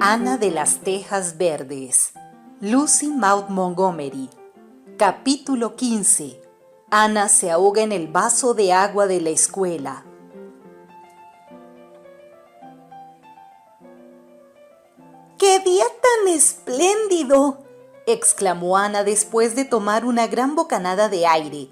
Ana de las Tejas Verdes, Lucy Maud Montgomery. Capítulo 15. Ana se ahoga en el vaso de agua de la escuela. ¡Qué día tan espléndido!, exclamó Ana después de tomar una gran bocanada de aire.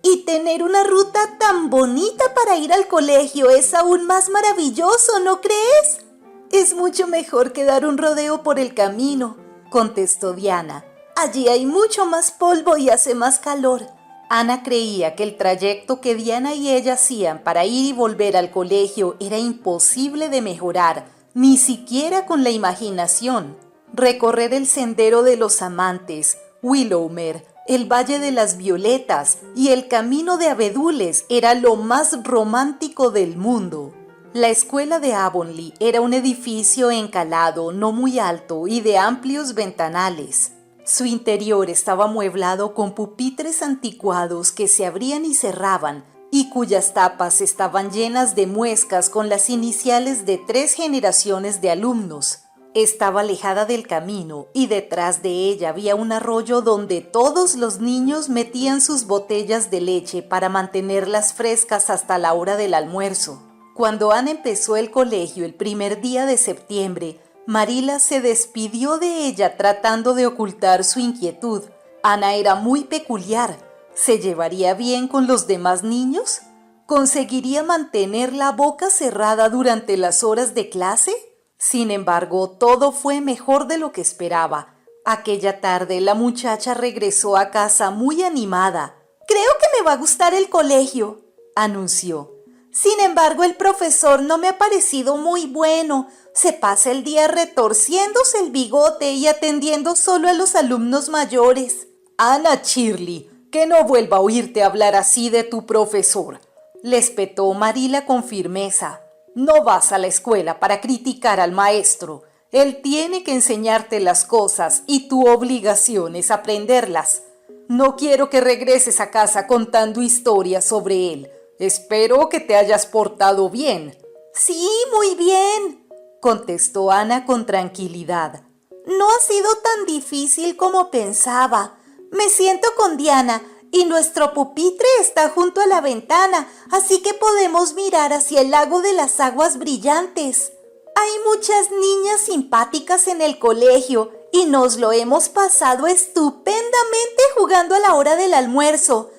Y tener una ruta tan bonita para ir al colegio es aún más maravilloso, ¿no crees? Es mucho mejor que dar un rodeo por el camino, contestó Diana. Allí hay mucho más polvo y hace más calor. Ana creía que el trayecto que Diana y ella hacían para ir y volver al colegio era imposible de mejorar, ni siquiera con la imaginación. Recorrer el sendero de los amantes, Willowmere, el Valle de las Violetas y el Camino de Abedules era lo más romántico del mundo. La escuela de Avonlea era un edificio encalado, no muy alto y de amplios ventanales. Su interior estaba amueblado con pupitres anticuados que se abrían y cerraban y cuyas tapas estaban llenas de muescas con las iniciales de 3 generaciones de alumnos. Estaba alejada del camino y detrás de ella había un arroyo donde todos los niños metían sus botellas de leche para mantenerlas frescas hasta la hora del almuerzo. Cuando Ana empezó el colegio el primer día de septiembre, Marilla se despidió de ella tratando de ocultar su inquietud. Ana era muy peculiar. ¿Se llevaría bien con los demás niños? ¿Conseguiría mantener la boca cerrada durante las horas de clase? Sin embargo, todo fue mejor de lo que esperaba. Aquella tarde la muchacha regresó a casa muy animada. «Creo que me va a gustar el colegio», anunció. «Sin embargo, el profesor no me ha parecido muy bueno. Se pasa el día retorciéndose el bigote y atendiendo solo a los alumnos mayores». «Ana Shirley, que no vuelva a oírte hablar así de tu profesor», le espetó Marilla con firmeza. «No vas a la escuela para criticar al maestro. Él tiene que enseñarte las cosas y tu obligación es aprenderlas. No quiero que regreses a casa contando historias sobre él. Espero que te hayas portado bien». «Sí, muy bien», contestó Ana con tranquilidad. «No ha sido tan difícil como pensaba. Me siento con Diana y nuestro pupitre está junto a la ventana, así que podemos mirar hacia el lago de las aguas brillantes. Hay muchas niñas simpáticas en el colegio y nos lo hemos pasado estupendamente jugando a la hora del almuerzo.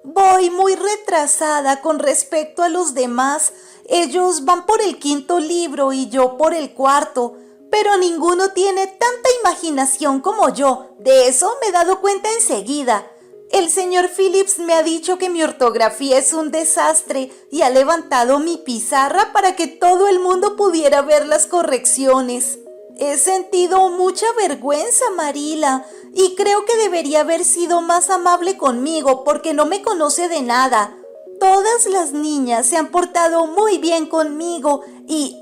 Voy muy retrasada con respecto a los demás. Ellos van por el 5.º libro y yo por el 4.º, pero ninguno tiene tanta imaginación como yo. De eso me he dado cuenta enseguida. El señor Phillips me ha dicho que mi ortografía es un desastre y ha levantado mi pizarra para que todo el mundo pudiera ver las correcciones. He sentido mucha vergüenza, Marilla, y creo que debería haber sido más amable conmigo porque no me conoce de nada. Todas las niñas se han portado muy bien conmigo y,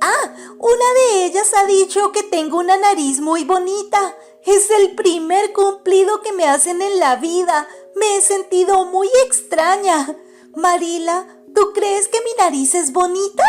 una de ellas ha dicho que tengo una nariz muy bonita. Es el primer cumplido que me hacen en la vida. Me he sentido muy extraña. Marilla, ¿tú crees que mi nariz es bonita?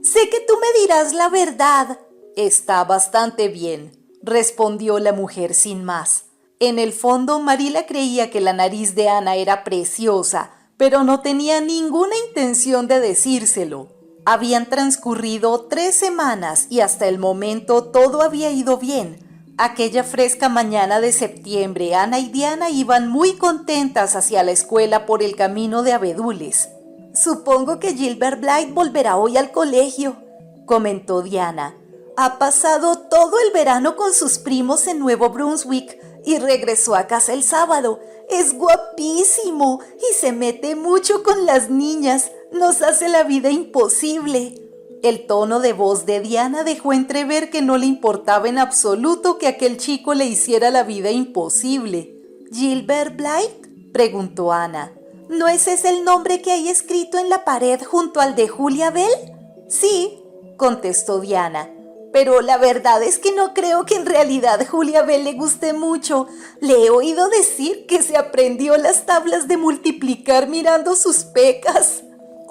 Sé que tú me dirás la verdad». «Está bastante bien», respondió la mujer sin más. En el fondo, Marilla creía que la nariz de Ana era preciosa, pero no tenía ninguna intención de decírselo. Habían transcurrido 3 semanas y hasta el momento todo había ido bien. Aquella fresca mañana de septiembre, Ana y Diana iban muy contentas hacia la escuela por el camino de Abedules. «Supongo que Gilbert Blythe volverá hoy al colegio», comentó Diana. «Ha pasado todo el verano con sus primos en Nuevo Brunswick y regresó a casa el sábado. Es guapísimo y se mete mucho con las niñas. Nos hace la vida imposible». El tono de voz de Diana dejó entrever que no le importaba en absoluto que aquel chico le hiciera la vida imposible. «¿Gilbert Blythe?», preguntó Ana. «¿No es ese el nombre que hay escrito en la pared junto al de Julia Bell?» «Sí», contestó Diana. «Pero la verdad es que no creo que en realidad Julia Bell le guste mucho. Le he oído decir que se aprendió las tablas de multiplicar mirando sus pecas».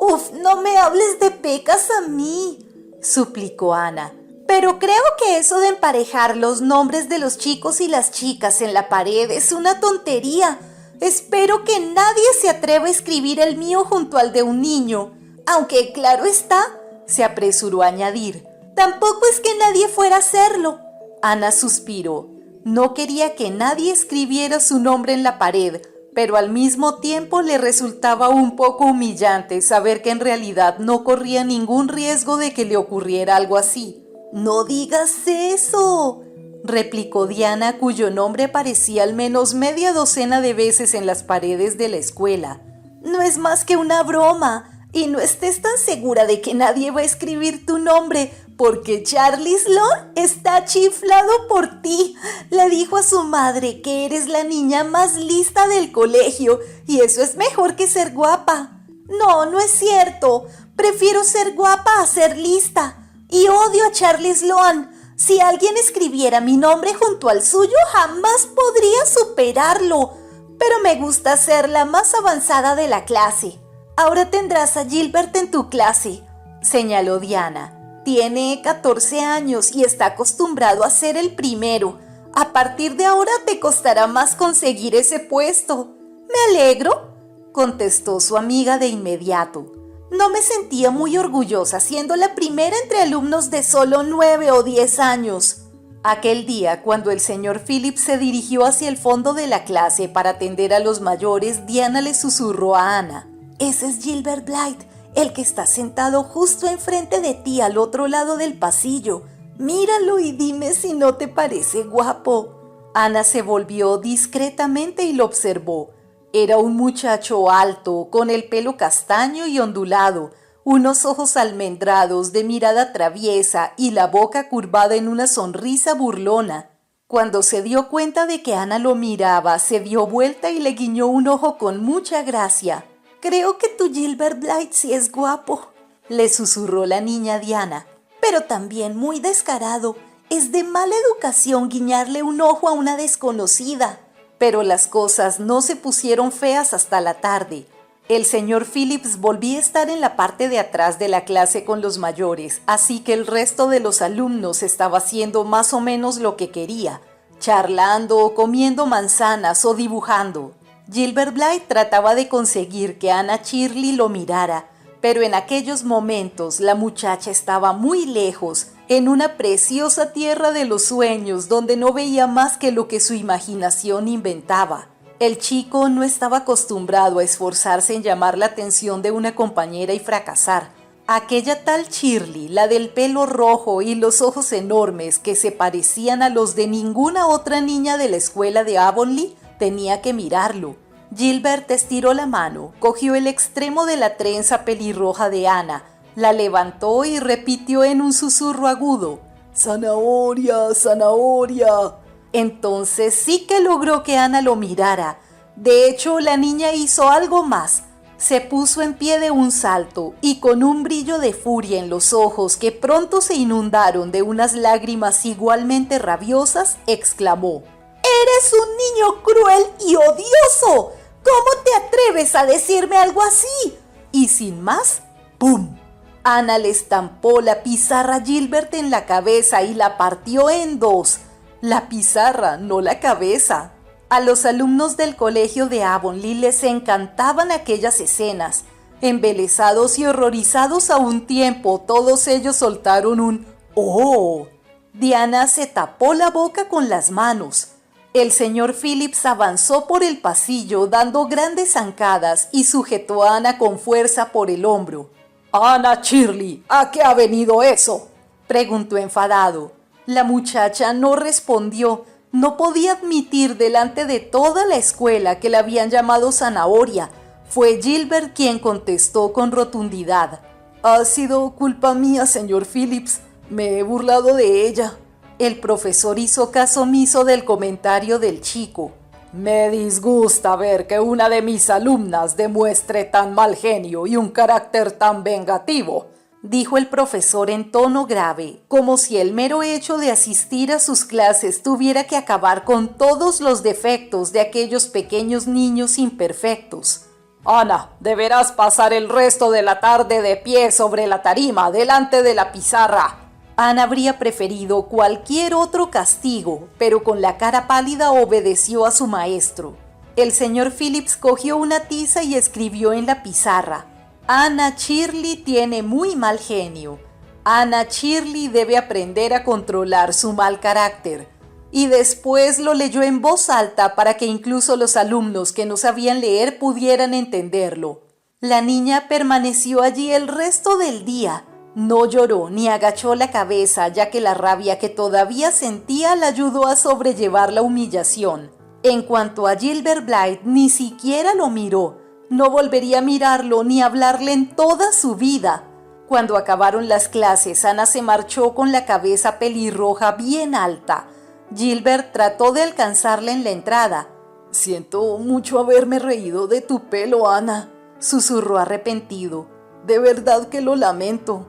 «Uf, no me hables de pecas a mí», suplicó Ana. Pero creo que eso de emparejar los nombres de los chicos y las chicas en la pared es una tontería. Espero que nadie se atreva a escribir el mío junto al de un niño. Aunque, claro está, se apresuró a añadir, tampoco es que nadie fuera a hacerlo. Ana suspiró. No quería que nadie escribiera su nombre en la pared, pero al mismo tiempo le resultaba un poco humillante saber que en realidad no corría ningún riesgo de que le ocurriera algo así. «No digas eso», replicó Diana, cuyo nombre aparecía al menos media docena de veces en las paredes de la escuela. «No es más que una broma, y no estés tan segura de que nadie va a escribir tu nombre, porque Charlie Sloan está chiflado por ti. Le dijo a su madre que eres la niña más lista del colegio, y eso es mejor que ser guapa». «No, no es cierto. Prefiero ser guapa a ser lista. Y odio a Charlie Sloan. Si alguien escribiera mi nombre junto al suyo, jamás podría superarlo. Pero me gusta ser la más avanzada de la clase. Ahora tendrás a Gilbert en tu clase», señaló Diana. «Tiene 14 años y está acostumbrado a ser el primero. A partir de ahora te costará más conseguir ese puesto». «Me alegro», contestó su amiga de inmediato. No me sentía muy orgullosa siendo la primera entre alumnos de solo 9 o 10 años. Aquel día, cuando el señor Phillips se dirigió hacia el fondo de la clase para atender a los mayores, Diana le susurró a Ana: «Ese es Gilbert Blythe, el que está sentado justo enfrente de ti al otro lado del pasillo. Míralo y dime si no te parece guapo». Ana se volvió discretamente y lo observó. Era un muchacho alto, con el pelo castaño y ondulado, unos ojos almendrados de mirada traviesa y la boca curvada en una sonrisa burlona. Cuando se dio cuenta de que Ana lo miraba, se dio vuelta y le guiñó un ojo con mucha gracia. «Creo que tu Gilbert Blythe sí es guapo», le susurró la niña Diana, «pero también muy descarado. Es de mala educación guiñarle un ojo a una desconocida». Pero las cosas no se pusieron feas hasta la tarde. El señor Phillips volvía a estar en la parte de atrás de la clase con los mayores, así que el resto de los alumnos estaba haciendo más o menos lo que quería, charlando, comiendo manzanas o dibujando. Gilbert Blythe trataba de conseguir que Anna Shirley lo mirara, pero en aquellos momentos la muchacha estaba muy lejos, en una preciosa tierra de los sueños donde no veía más que lo que su imaginación inventaba. El chico no estaba acostumbrado a esforzarse en llamar la atención de una compañera y fracasar. Aquella tal Shirley, la del pelo rojo y los ojos enormes que se parecían a los de ninguna otra niña de la escuela de Avonlea, tenía que mirarlo. Gilbert estiró la mano, cogió el extremo de la trenza pelirroja de Ana, la levantó y repitió en un susurro agudo: «¡Zanahoria, zanahoria!». Entonces sí que logró que Ana lo mirara. De hecho, la niña hizo algo más. Se puso en pie de un salto y con un brillo de furia en los ojos que pronto se inundaron de unas lágrimas igualmente rabiosas, exclamó: «¡Eres un niño cruel y odioso! ¿Cómo te atreves a decirme algo así?». Y sin más, ¡pum!, Ana le estampó la pizarra a Gilbert en la cabeza y la partió en dos. La pizarra, no la cabeza. A los alumnos del colegio de Avonlea les encantaban aquellas escenas. Embelesados y horrorizados a un tiempo, todos ellos soltaron un «¡Oh!». Diana se tapó la boca con las manos. El señor Phillips avanzó por el pasillo dando grandes zancadas y sujetó a Ana con fuerza por el hombro. «Ana Shirley, ¿a qué ha venido eso?», preguntó enfadado. La muchacha no respondió. No podía admitir delante de toda la escuela que la habían llamado zanahoria. Fue Gilbert quien contestó con rotundidad: «Ha sido culpa mía, señor Phillips. Me he burlado de ella». El profesor hizo caso omiso del comentario del chico. «Me disgusta ver que una de mis alumnas demuestre tan mal genio y un carácter tan vengativo», dijo el profesor en tono grave, como si el mero hecho de asistir a sus clases tuviera que acabar con todos los defectos de aquellos pequeños niños imperfectos. «Ana, deberás pasar el resto de la tarde de pie sobre la tarima delante de la pizarra». Ana habría preferido cualquier otro castigo, pero con la cara pálida obedeció a su maestro. El señor Phillips cogió una tiza y escribió en la pizarra: Anna Shirley tiene muy mal genio. Anna Shirley debe aprender a controlar su mal carácter. Y después lo leyó en voz alta para que incluso los alumnos que no sabían leer pudieran entenderlo. La niña permaneció allí el resto del día. No lloró ni agachó la cabeza, ya que la rabia que todavía sentía la ayudó a sobrellevar la humillación. En cuanto a Gilbert Blythe, ni siquiera lo miró. No volvería a mirarlo ni a hablarle en toda su vida. Cuando acabaron las clases, Ana se marchó con la cabeza pelirroja bien alta. Gilbert trató de alcanzarla en la entrada. «Siento mucho haberme reído de tu pelo, Ana», susurró arrepentido. «De verdad que lo lamento».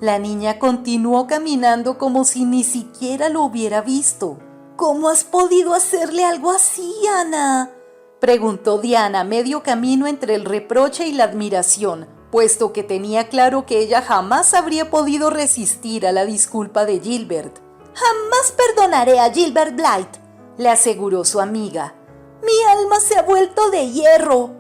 La niña continuó caminando como si ni siquiera lo hubiera visto. «¿Cómo has podido hacerle algo así, Ana?», preguntó Diana, medio camino entre el reproche y la admiración, puesto que tenía claro que ella jamás habría podido resistir a la disculpa de Gilbert. «Jamás perdonaré a Gilbert Blythe», le aseguró su amiga. «Mi alma se ha vuelto de hierro».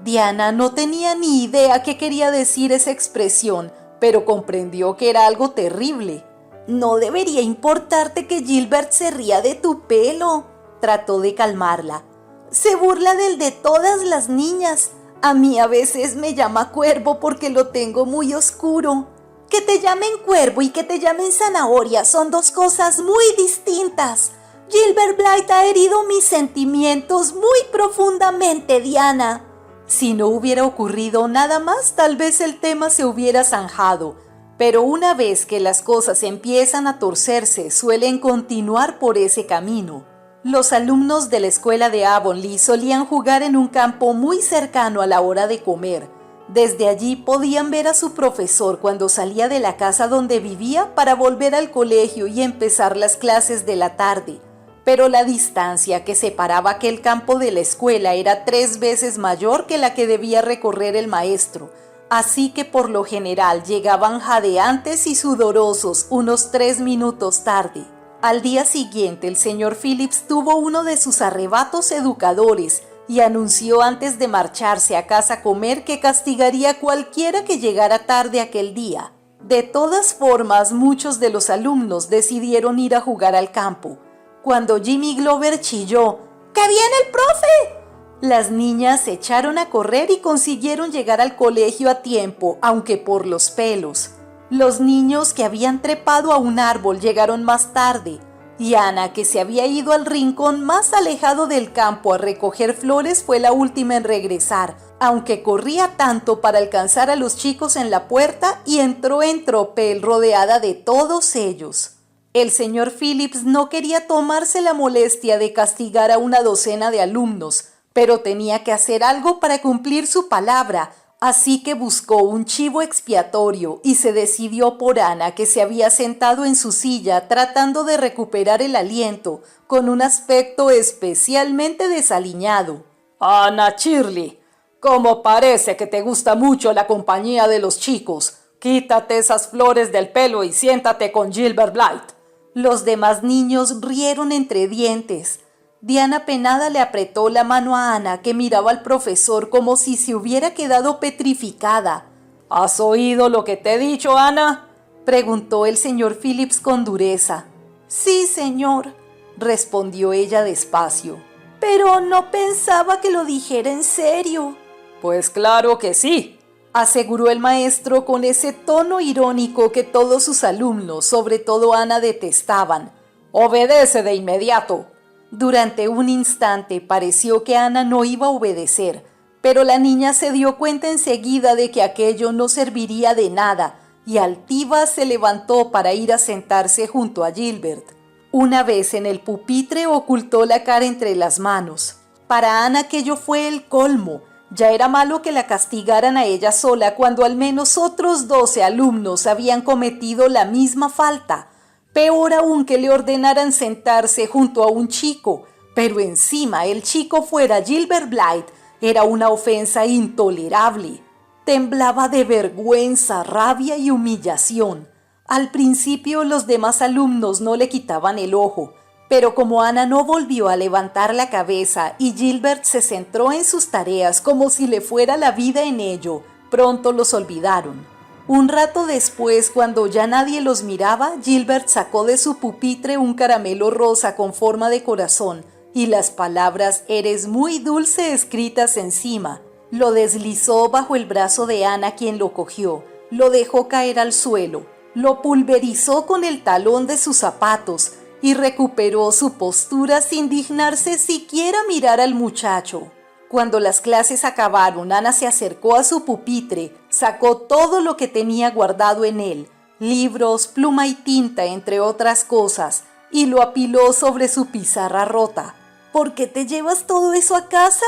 Diana no tenía ni idea qué quería decir esa expresión, pero comprendió que era algo terrible. «No debería importarte que Gilbert se ría de tu pelo», trató de calmarla. «Se burla del de todas las niñas. A mí a veces me llama cuervo porque lo tengo muy oscuro». «Que te llamen cuervo y que te llamen zanahoria son dos cosas muy distintas. Gilbert Blythe ha herido mis sentimientos muy profundamente, Diana». Si no hubiera ocurrido nada más, tal vez el tema se hubiera zanjado, pero una vez que las cosas empiezan a torcerse, suelen continuar por ese camino. Los alumnos de la escuela de Avonlea solían jugar en un campo muy cercano a la hora de comer. Desde allí podían ver a su profesor cuando salía de la casa donde vivía para volver al colegio y empezar las clases de la tarde. Pero la distancia que separaba aquel campo de la escuela era 3 veces mayor que la que debía recorrer el maestro, así que por lo general llegaban jadeantes y sudorosos unos 3 minutos tarde. Al día siguiente el señor Phillips tuvo uno de sus arrebatos educadores y anunció antes de marcharse a casa a comer que castigaría a cualquiera que llegara tarde aquel día. De todas formas, muchos de los alumnos decidieron ir a jugar al campo. Cuando Jimmy Glover chilló «¡Que viene el profe!», las niñas se echaron a correr y consiguieron llegar al colegio a tiempo, aunque por los pelos. Los niños que habían trepado a un árbol llegaron más tarde, y Ana, que se había ido al rincón más alejado del campo a recoger flores, fue la última en regresar, aunque corría tanto para alcanzar a los chicos en la puerta y entró en tropel rodeada de todos ellos. El señor Phillips no quería tomarse la molestia de castigar a una docena de alumnos, pero tenía que hacer algo para cumplir su palabra, así que buscó un chivo expiatorio y se decidió por Ana, que se había sentado en su silla tratando de recuperar el aliento, con un aspecto especialmente desaliñado. «Anna Shirley, como parece que te gusta mucho la compañía de los chicos, quítate esas flores del pelo y siéntate con Gilbert Blythe». Los demás niños rieron entre dientes. Diana penada le apretó la mano a Ana, que miraba al profesor como si se hubiera quedado petrificada. «¿Has oído lo que te he dicho, Ana?», preguntó el señor Phillips con dureza. «Sí, señor», respondió ella despacio. «Pero no pensaba que lo dijera en serio». «Pues claro que sí», aseguró el maestro con ese tono irónico que todos sus alumnos, sobre todo Ana, detestaban. «Obedece de inmediato». Durante un instante pareció que Ana no iba a obedecer, pero la niña se dio cuenta enseguida de que aquello no serviría de nada y altiva se levantó para ir a sentarse junto a Gilbert. Una vez en el pupitre ocultó la cara entre las manos. Para Ana aquello fue el colmo. Ya era malo que la castigaran a ella sola cuando al menos otros 12 alumnos habían cometido la misma falta. Peor aún que le ordenaran sentarse junto a un chico, pero encima el chico fuera Gilbert Blythe, era una ofensa intolerable. Temblaba de vergüenza, rabia y humillación. Al principio los demás alumnos no le quitaban el ojo, pero como Ana no volvió a levantar la cabeza y Gilbert se centró en sus tareas como si le fuera la vida en ello, pronto los olvidaron. Un rato después, cuando ya nadie los miraba, Gilbert sacó de su pupitre un caramelo rosa con forma de corazón y las palabras «Eres muy dulce» escritas encima. Lo deslizó bajo el brazo de Ana, quien lo cogió, lo dejó caer al suelo, lo pulverizó con el talón de sus zapatos y recuperó su postura sin dignarse siquiera mirar al muchacho. Cuando las clases acabaron, Ana se acercó a su pupitre, sacó todo lo que tenía guardado en él, libros, pluma y tinta, entre otras cosas, y lo apiló sobre su pizarra rota. «¿Por qué te llevas todo eso a casa?»,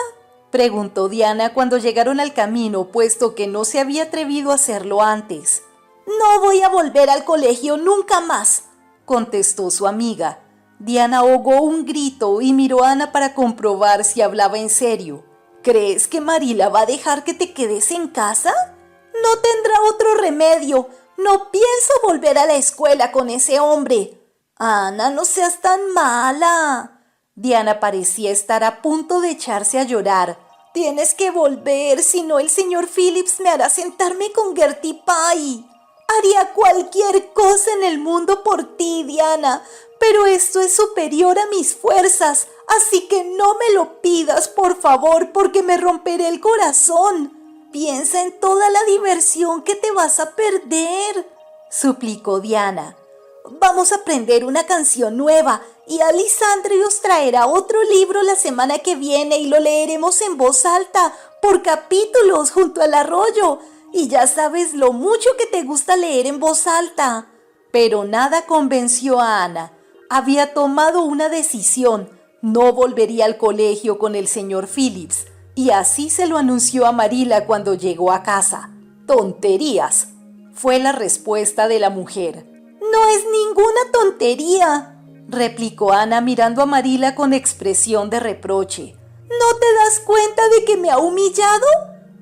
preguntó Diana cuando llegaron al camino, puesto que no se había atrevido a hacerlo antes. «No voy a volver al colegio nunca más», contestó su amiga. Diana ahogó un grito y miró a Ana para comprobar si hablaba en serio. «¿Crees que Marila va a dejar que te quedes en casa?». «No tendrá otro remedio. No pienso volver a la escuela con ese hombre». «Ana, no seas tan mala». Diana parecía estar a punto de echarse a llorar. «Tienes que volver, si no el señor Phillips me hará sentarme con Gertie Pye». «Haría cualquier cosa en el mundo por ti, Diana, pero esto es superior a mis fuerzas, así que no me lo pidas, por favor, porque me romperé el corazón. Piensa en toda la diversión que te vas a perder», suplicó Diana. «Vamos a aprender una canción nueva y Alessandri os traerá otro libro la semana que viene y lo leeremos en voz alta, por capítulos, junto al arroyo. Y ya sabes lo mucho que te gusta leer en voz alta». Pero nada convenció a Ana. Había tomado una decisión. No volvería al colegio con el señor Phillips. Y así se lo anunció a Marila cuando llegó a casa. «Tonterías», fue la respuesta de la mujer. «No es ninguna tontería», replicó Ana mirando a Marila con expresión de reproche. «¿No te das cuenta de que me ha humillado?».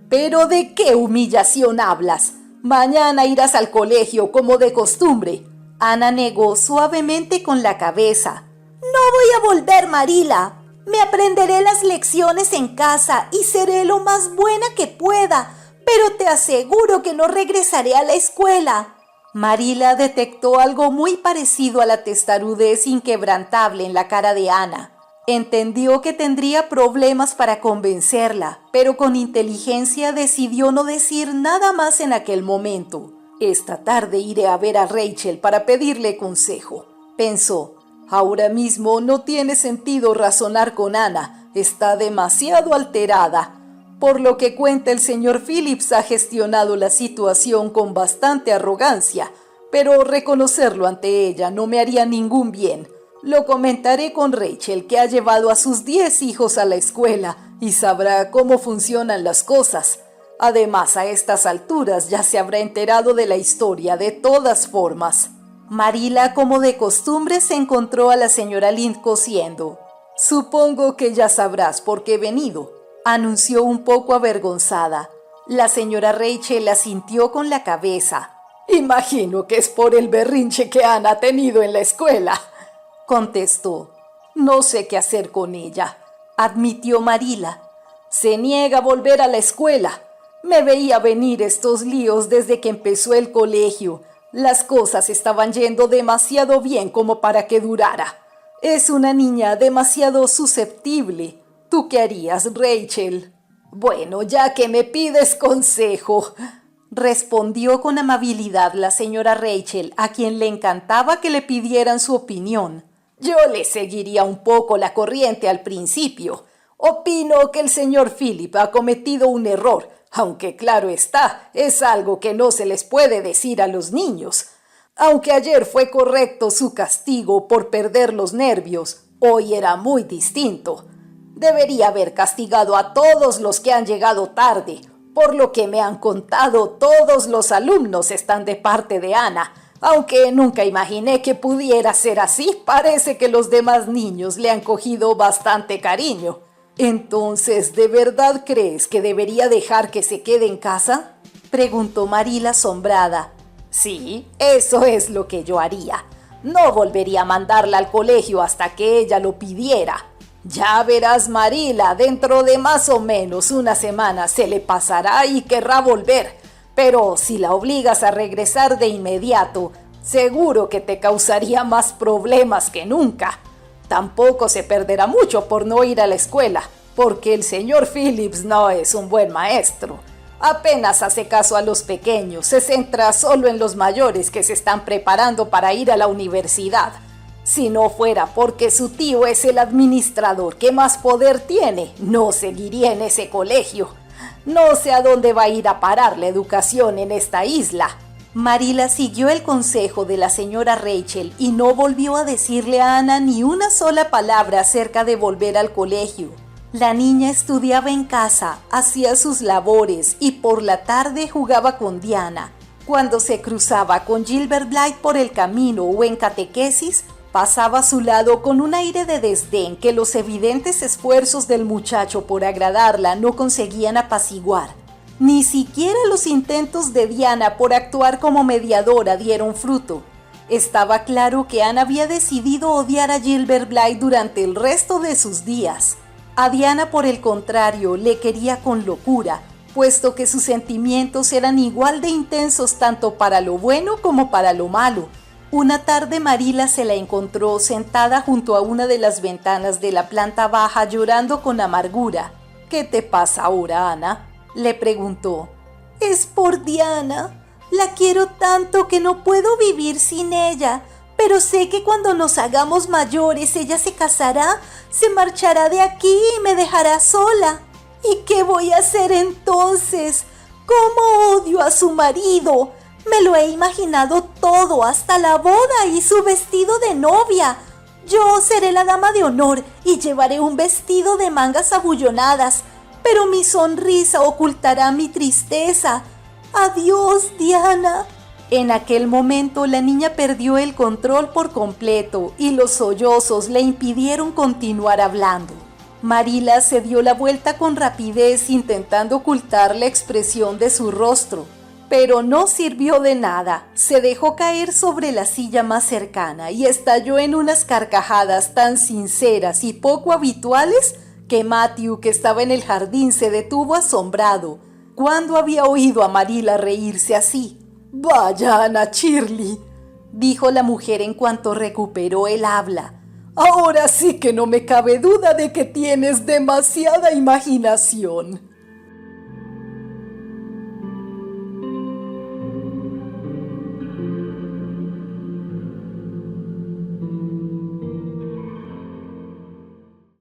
«¿Pero de qué humillación hablas? Mañana irás al colegio como de costumbre». Ana negó suavemente con la cabeza. «No voy a volver, Marila. Me aprenderé las lecciones en casa y seré lo más buena que pueda, pero te aseguro que no regresaré a la escuela». Marila detectó algo muy parecido a la testarudez inquebrantable en la cara de Ana. Entendió que tendría problemas para convencerla, pero con inteligencia decidió no decir nada más en aquel momento. «Esta tarde iré a ver a Rachel para pedirle consejo», pensó. «Ahora mismo no tiene sentido razonar con Ana, está demasiado alterada. Por lo que cuenta el señor Phillips ha gestionado la situación con bastante arrogancia, pero reconocerlo ante ella no me haría ningún bien. Lo comentaré con Rachel, que ha llevado a sus 10 hijos a la escuela y sabrá cómo funcionan las cosas. Además, a estas alturas ya se habrá enterado de la historia de todas formas». Marila, como de costumbre, se encontró a la señora Lind cosiendo. «Supongo que ya sabrás por qué he venido», anunció un poco avergonzada. La señora Rachel asintió con la cabeza. «Imagino que es por el berrinche que Ana ha tenido en la escuela», contestó. «No sé qué hacer con ella», admitió Marila. «Se niega a volver a la escuela. Me veía venir estos líos desde que empezó el colegio. Las cosas estaban yendo demasiado bien como para que durara. Es una niña demasiado susceptible. ¿Tú qué harías, Rachel?». «Bueno, ya que me pides consejo», respondió con amabilidad la señora Rachel, a quien le encantaba que le pidieran su opinión. «Yo le seguiría un poco la corriente al principio. Opino que el señor Philip ha cometido un error, aunque claro está, es algo que no se les puede decir a los niños. Aunque ayer fue correcto su castigo por perder los nervios, hoy era muy distinto. Debería haber castigado a todos los que han llegado tarde. Por lo que me han contado, todos los alumnos están de parte de Ana. Aunque nunca imaginé que pudiera ser así, parece que los demás niños le han cogido bastante cariño». «Entonces, ¿de verdad crees que debería dejar que se quede en casa?», preguntó Marila asombrada. Sí, eso es lo que yo haría. No volvería a mandarla al colegio hasta que ella lo pidiera. Ya verás, Marila, dentro de más o menos una semana se le pasará y querrá volver. Pero si la obligas a regresar de inmediato, seguro que te causaría más problemas que nunca. Tampoco se perderá mucho por no ir a la escuela, porque el señor Phillips no es un buen maestro. Apenas hace caso a los pequeños, se centra solo en los mayores que se están preparando para ir a la universidad. Si no fuera porque su tío es el administrador que más poder tiene, no seguiría en ese colegio. No sé a dónde va a ir a parar la educación en esta isla. Marila siguió el consejo de la señora Rachel y no volvió a decirle a Ana ni una sola palabra acerca de volver al colegio. La niña estudiaba en casa, hacía sus labores y por la tarde jugaba con Diana. Cuando se cruzaba con Gilbert Blythe por el camino o en catequesis, pasaba a su lado con un aire de desdén que los evidentes esfuerzos del muchacho por agradarla no conseguían apaciguar. Ni siquiera los intentos de Diana por actuar como mediadora dieron fruto. Estaba claro que Ana había decidido odiar a Gilbert Blythe durante el resto de sus días. A Diana, por el contrario, le quería con locura, puesto que sus sentimientos eran igual de intensos tanto para lo bueno como para lo malo. Una tarde Marila se la encontró sentada junto a una de las ventanas de la planta baja llorando con amargura. «¿Qué te pasa ahora, Ana?», le preguntó. «Es por Diana. La quiero tanto que no puedo vivir sin ella. Pero sé que cuando nos hagamos mayores ella se casará, se marchará de aquí y me dejará sola. ¿Y qué voy a hacer entonces? ¿Cómo odio a su marido? Me lo he imaginado todo, hasta la boda y su vestido de novia. Yo seré la dama de honor y llevaré un vestido de mangas abullonadas, pero mi sonrisa ocultará mi tristeza. Adiós, Diana». En aquel momento la niña perdió el control por completo y los sollozos le impidieron continuar hablando. Marila se dio la vuelta con rapidez intentando ocultar la expresión de su rostro, pero no sirvió de nada. Se dejó caer sobre la silla más cercana y estalló en unas carcajadas tan sinceras y poco habituales que Matthew, que estaba en el jardín, se detuvo asombrado. ¿Cuándo había oído a Marila reírse así? «Vaya, Ana Shirley», dijo la mujer en cuanto recuperó el habla. «Ahora sí que no me cabe duda de que tienes demasiada imaginación».